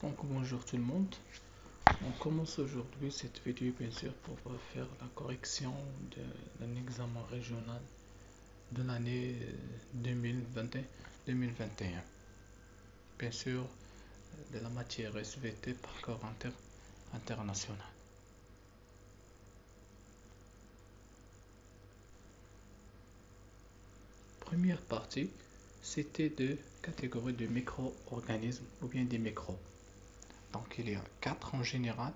Donc bonjour tout le monde, on commence aujourd'hui cette vidéo bien sûr pour faire la correction d'un examen régional de l'année 2020-2021. Bien sûr de la matière SVT par corps international. Première partie, c'était de catégorie de micro-organismes ou bien des microbes. Donc il y a 4 en général.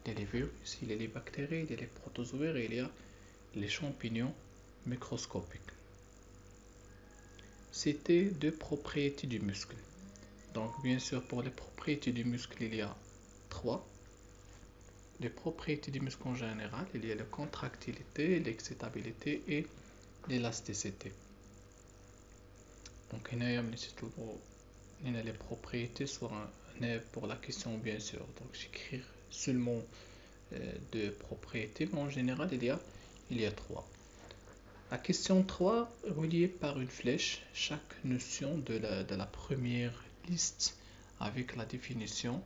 Il y a les virus, il y a les bactéries, il y a les protozoaires et il y a les champignons microscopiques. C'était deux propriétés du muscle. Donc bien sûr pour les propriétés du muscle il y a 3. Les propriétés du muscle en général, il y a la contractilité, l'excitabilité et l'élasticité. Donc il y a les propriétés sur un pour la question bien sûr. Donc j'écris seulement deux propriétés, mais en général il y a 3. La question 3 reliée par une flèche chaque notion de la première liste avec la définition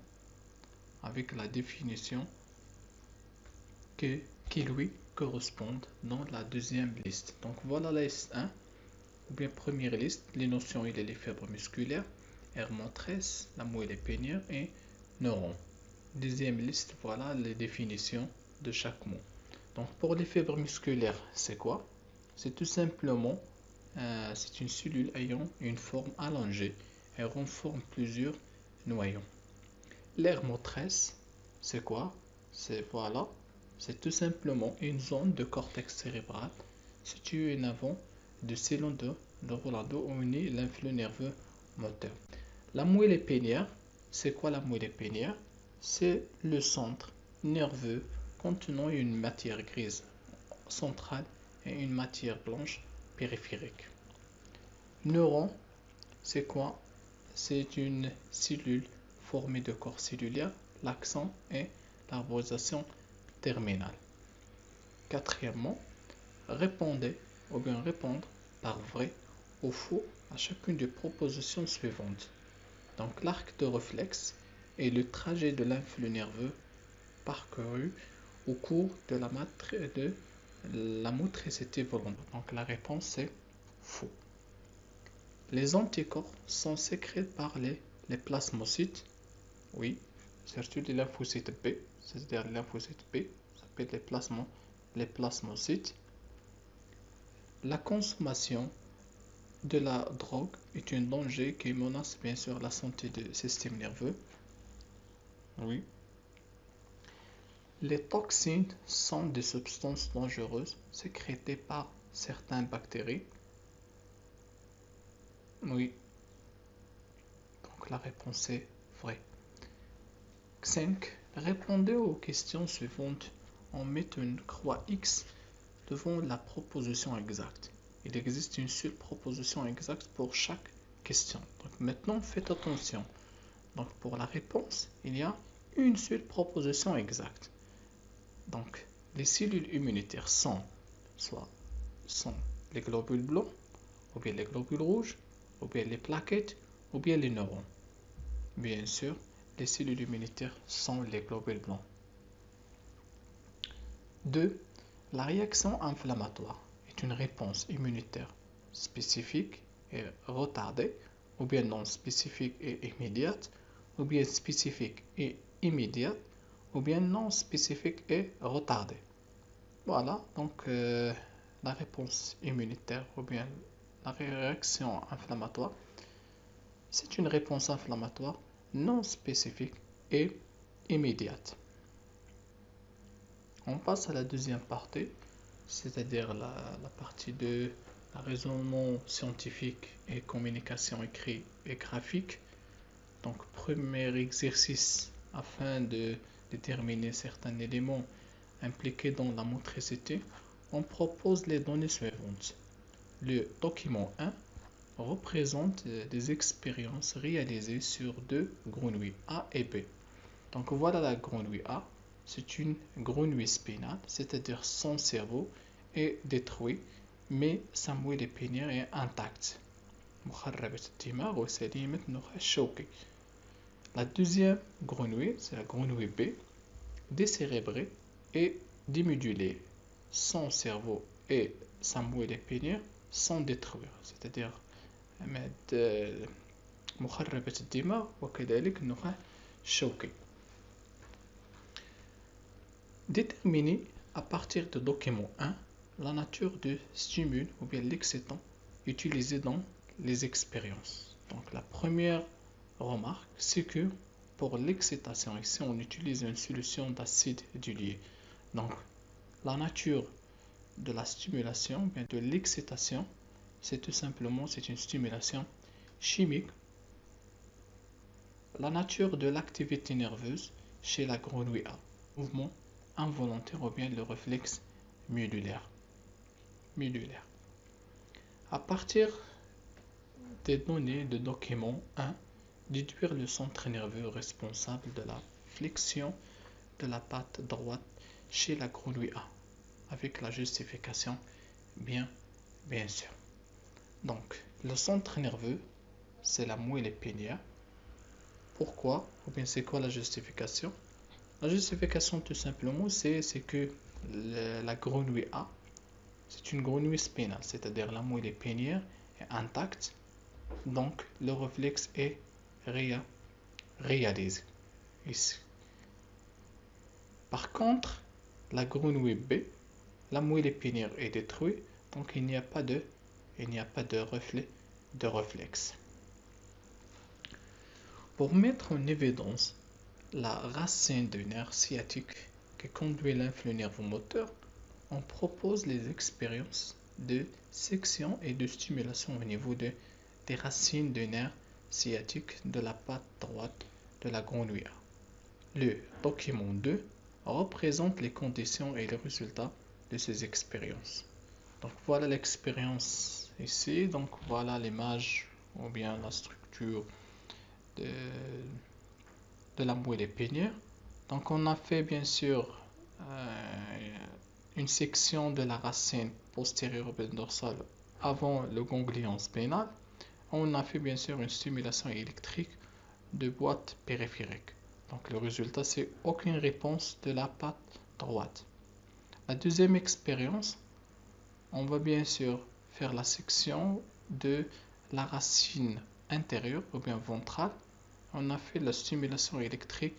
qui lui correspondent dans la deuxième liste. Donc voilà la liste 1 ou bien première liste, les notions il y a les fibres musculaires, aire motrice, la moelle épinière et neurones. Deuxième liste, voilà les définitions de chaque mot. Donc pour les fibres musculaires, c'est quoi? C'est tout simplement c'est une cellule ayant une forme allongée et renforme plusieurs noyaux. L'aire motrice, c'est quoi? C'est tout simplement une zone de cortex cérébral située en avant du sillon de Rolando où unit l'influx nerveux moteur. La moelle épinière, c'est quoi la moelle épinière? C'est le centre nerveux contenant une matière grise centrale et une matière blanche périphérique. Neuron, c'est quoi? C'est une cellule formée de corps cellulaires, l'axon et l'arborisation terminale. Quatrièmement, répondez ou bien répondre par vrai ou faux à chacune des propositions suivantes. Donc l'arc de réflexe est le trajet de l'influx nerveux parcouru au cours de la motricité volontaire. Donc la réponse est faux. Les anticorps sont sécrétés par les plasmocytes, oui, surtout les lymphocytes B, c'est-à-dire les lymphocytes B, ça s'appelle les plasmocytes. La consommation de la drogue est un danger qui menace bien sûr la santé du système nerveux, oui. Les toxines sont des substances dangereuses sécrétées par certaines bactéries, oui. Donc la réponse est vraie. 5. Répondez aux questions suivantes en mettant une croix X devant la proposition exacte. Il existe une seule proposition exacte pour chaque question. Donc maintenant, faites attention. Donc pour la réponse, il y a une seule proposition exacte. Donc les cellules immunitaires sont les globules blancs, ou bien les globules rouges, ou bien les plaquettes, ou bien les neurones. Bien sûr, les cellules immunitaires sont les globules blancs. 2. La réaction inflammatoire est une réponse immunitaire spécifique et retardée, ou bien non spécifique et immédiate, ou bien spécifique et immédiate, ou bien non spécifique et retardée. Voilà, donc la réponse immunitaire ou bien la réaction inflammatoire, c'est une réponse inflammatoire non spécifique et immédiate. On passe à la deuxième partie, c'est-à-dire la partie de la raisonnement scientifique et communication écrite et graphique. Donc, premier exercice afin de déterminer certains éléments impliqués dans la motricité, on propose les données suivantes. Le document 1 représente des expériences réalisées sur deux grenouilles A et B. Donc voilà la grenouille A, c'est une grenouille spinale, c'est-à-dire son cerveau est détruit, mais sa moelle épinière est intacte. La deuxième grenouille, c'est la grenouille B, décérébrée et démédulée. Son cerveau et sa moelle épinière sont détruits. C'est-à-dire مخربة الدماغ وكذلك النخاع الشوكي. Déterminer à partir de document 1 la nature du stimule ou bien l'excitant utilisé dans les expériences. Donc la première remarque, c'est que pour l'excitation, ici on utilise une solution d'acide dilué. Donc la nature de la stimulation, bien de l'excitation, c'est tout simplement une stimulation chimique. La nature de l'activité nerveuse chez la grenouille A, mouvement involontaire ou bien le réflexe médulaire. À partir des données de document 1, déduire le centre nerveux responsable de la flexion de la patte droite chez la grenouille A, avec la justification bien sûr. Donc, le centre nerveux, c'est la moelle épinière. Pourquoi? Ou bien c'est quoi la justification? La justification tout simplement, c'est que la grenouille A, c'est une grenouille spinale, c'est-à-dire la moelle épinière est intacte, donc le réflexe est réalisé ici. Par contre, la grenouille B, la moelle épinière est détruite, donc il n'y a pas de réflexe. Pour mettre en évidence la racine du nerf sciatique qui conduit l'influx nervomoteur, on propose les expériences de section et de stimulation au niveau des racines du nerf sciatique de la patte droite de la grenouille A. Le document 2 représente les conditions et les résultats de ces expériences. Donc voilà l'expérience ici, donc voilà l'image ou bien la structure de la moelle épinière. Donc on a fait bien sûr une section de la racine postérieure dorsale avant le ganglion spinal. On a fait bien sûr une stimulation électrique de boîte périphérique. Donc le résultat, c'est aucune réponse de la patte droite. La deuxième expérience, on va bien sûr faire la section de la racine intérieure ou bien ventrale. On a fait la stimulation électrique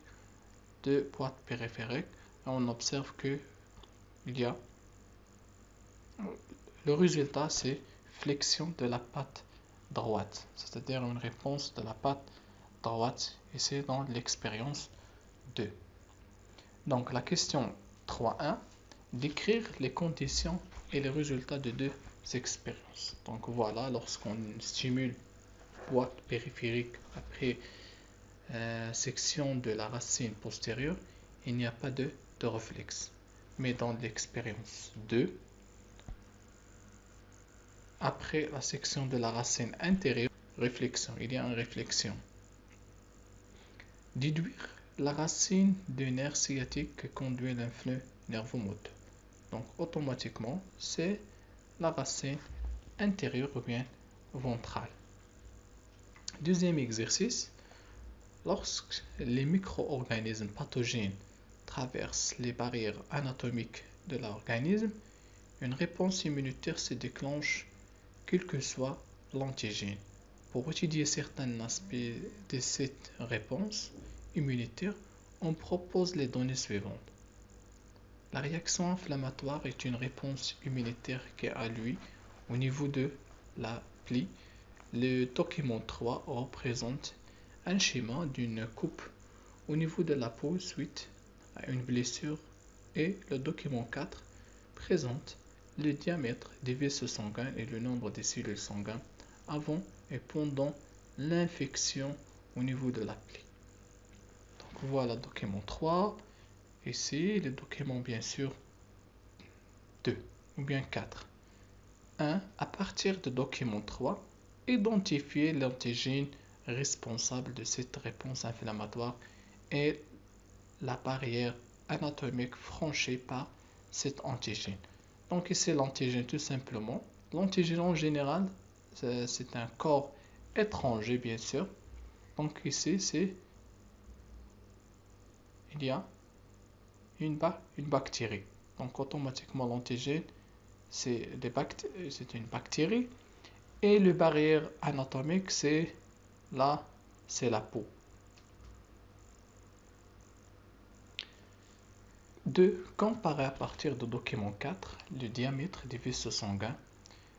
de boîte périphérique et on observe que le résultat, c'est flexion de la patte droite, c'est-à-dire une réponse de la patte droite, et c'est dans l'expérience 2. Donc la question 3.1, décrire les conditions et les résultats de deux expériences. Donc voilà, lorsqu'on stimule boîte périphérique après section de la racine postérieure, il n'y a pas de réflexe. Mais dans l'expérience 2, après la section de la racine intérieure, réflexion, il y a une réflexion. Déduire la racine du nerf sciatique qui conduit l'influx nervomoteur. Donc automatiquement, c'est la racine intérieure ou bien ventrale. Deuxième exercice, lorsque les micro-organismes pathogènes traversent les barrières anatomiques de l'organisme, une réponse immunitaire se déclenche quel que soit l'antigène. Pour étudier certains aspects de cette réponse immunitaire, on propose les données suivantes. La réaction inflammatoire est une réponse immunitaire qui a lieu au niveau de la plaie. Le document 3 représente un schéma d'une coupe au niveau de la peau suite à une blessure et le document 4 présente le diamètre des vaisseaux sanguins et le nombre de cellules sanguines avant et pendant l'infection au niveau de la plaie. Donc voilà le document 3. Ici, le document bien sûr 2 ou bien 4. 1. À partir du document 3, identifier l'antigène responsable de cette réponse inflammatoire et la barrière anatomique franchie par cet antigène. Donc ici l'antigène tout simplement. L'antigène en général, c'est un corps étranger bien sûr. Donc ici c'est il y a une bactérie. Donc automatiquement l'antigène c'est une bactérie et le barrière anatomique c'est la peau. 2. Comparer à partir du document 4 le diamètre des vaisseaux sanguins,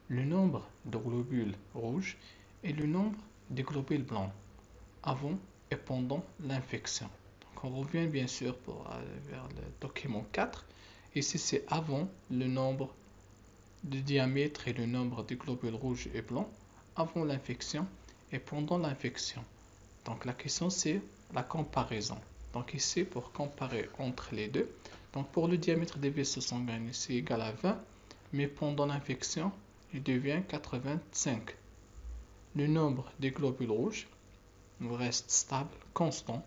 le nombre de globules rouges et le nombre de globules blancs avant et pendant l'infection. Donc on revient bien sûr vers le document 4. Ici c'est avant le nombre de diamètre et le nombre de globules rouges et blancs avant l'infection et pendant l'infection. Donc la question c'est la comparaison. Donc ici pour comparer entre les deux, donc pour le diamètre des vaisseaux sanguins c'est égal à 20, mais pendant l'infection il devient 85. Le nombre de globules rouges reste stable, constant,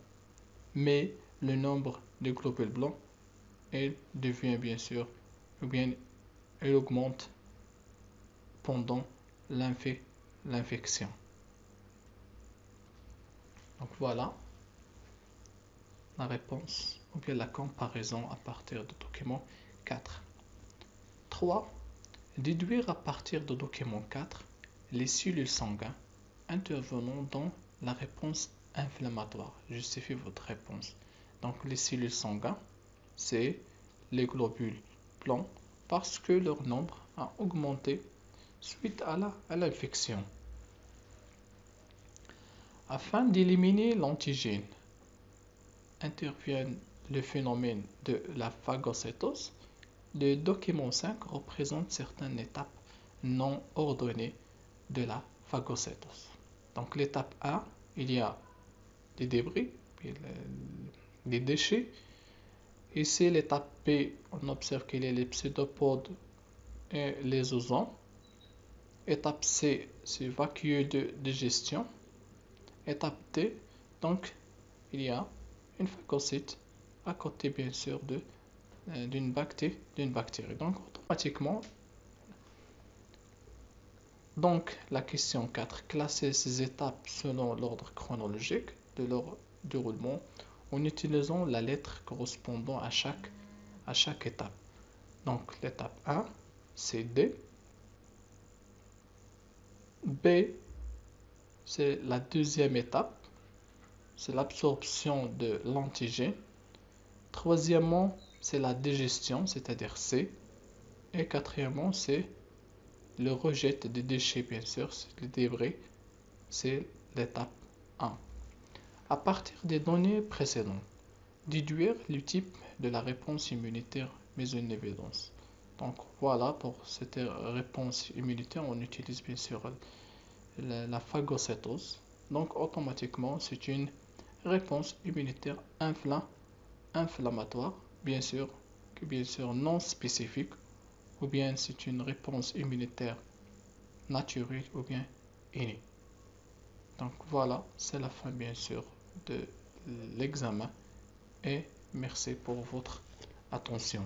mais le nombre de globules blancs il devient bien sûr, ou bien il augmente pendant l'infection. Donc voilà la réponse ou bien la comparaison à partir du document 4. 3. Déduire à partir du document 4 les cellules sanguines intervenant dans la réponse inflammatoire. Justifiez votre réponse. Donc les cellules sanguines, c'est les globules blancs parce que leur nombre a augmenté suite à l'infection. Afin d'éliminer l'antigène, intervient le phénomène de la phagocytose. Le document 5 représente certaines étapes non ordonnées de la phagocytose. Donc l'étape 1, il y a des débris, des déchets. Ici l'étape B, on observe qu'il y a les pseudopodes et les ozones. Étape C, c'est vacueux de digestion. Étape D, donc il y a une phagocyte à côté bien sûr d'une bactérie. Donc automatiquement, donc la question 4, classer ces étapes selon l'ordre chronologique de leur déroulement en utilisant la lettre correspondant à chaque étape. Donc l'étape 1, c'est D. B, c'est la deuxième étape, c'est l'absorption de l'antigène. Troisièmement, c'est la digestion, c'est-à-dire C. Et quatrièmement, c'est le rejet des déchets, bien sûr, les débris, c'est l'étape 1. À partir des données précédentes, déduire le type de la réponse immunitaire mise en évidence. Donc voilà, pour cette réponse immunitaire, on utilise bien sûr la phagocytose. Donc automatiquement, c'est une réponse immunitaire inflammatoire, bien sûr non spécifique, ou bien c'est une réponse immunitaire naturelle ou bien innée. Donc voilà, c'est la fin bien sûr de l'examen et merci pour votre attention.